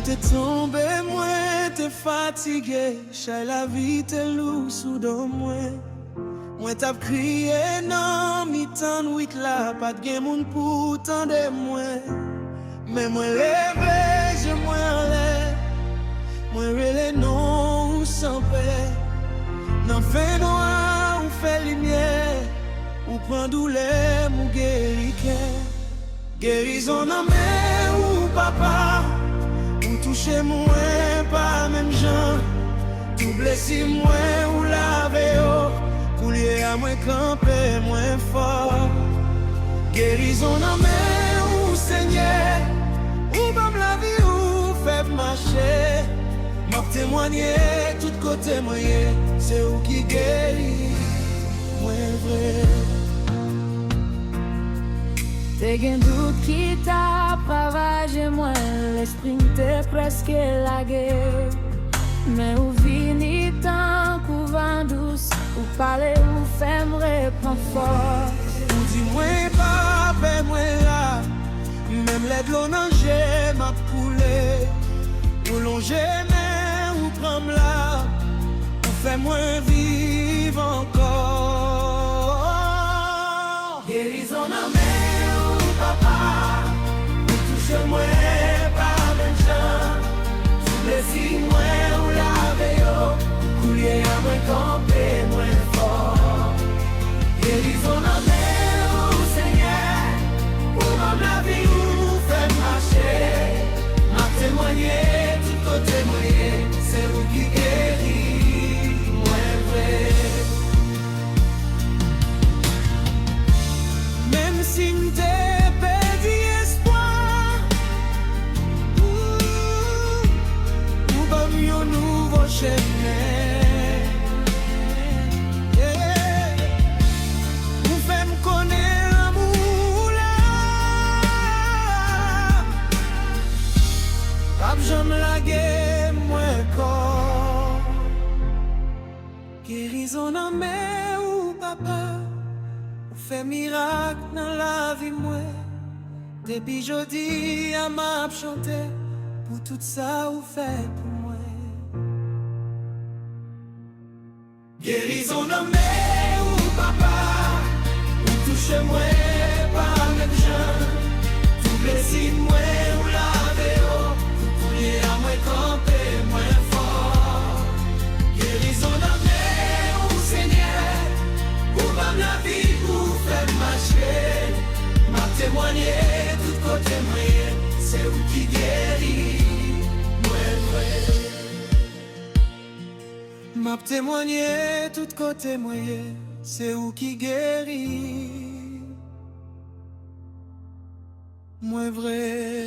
t'es tombé, moi t'es fatigué. Chay la vie t'es lourd sous dos moi. Moi t'as crié non, mi-temps nuit là, pas de gen moun pour tendre moi. Mais moi levé, je moi en l'air. Moi relé non sans paix. Nan fait noir ou fait lumière. Ou prend douleur, ou guéri. Guérison nan mais ou papa. Ou toucher moi pas même gens. Tout blessé moi ou laver oh. Coulier à moi camper moins fort. Guérison nan mais ou Seigneur. Ou bam la vie ou fait marcher. M'a témoigné tout côté moyen. C'est où qui guérit. Moi vrai. T'es gen doute qui t'a ravagé moi. L'esprit t'est presque lagué. Mais ou vini tant qu'ou vent douce. Ou parler ou fait me répond fort. Ou dis moi pas fait moi là. Même l'aide l'eau nager m'a coulé. Ou longer mais ou prendre là. Ou fait moi vivre encore. Guérison à main ou papa. Ou touche moi pas même gens. Tout blessé moi ou laver yo. Coulier à moi camper moins fort. Guérison à main ou Seigneur. Ou même la vie ou fait marcher. M'a témoigné tout côté moyen. C'est vous qui guérit, moi vrai. Même si m't'ai perdu espoir, ou bam yon nouveau chemin. Ou fait m'connaître l'amour là. Pape j'aime la guerre, moi corps. Guérison en main ou papa. Ou fait miracle dans la vie moi. Depuis jeudi à m'a chanté. Pour tout ça ou fait pour moi. Guérison en main ou papa. Ou touche moi par même gens. Tout blessé moi ou laver oh. Vous pourriez à moi camper moins fort. Guérison en main ou Seigneur. Ou même la vie ou fait marcher. M'a témoigné tout côté moyen. C'est où qui guérit. Moi vrai. M'a témoigné tout côté moyen. C'est où qui guérit. Moi vrai.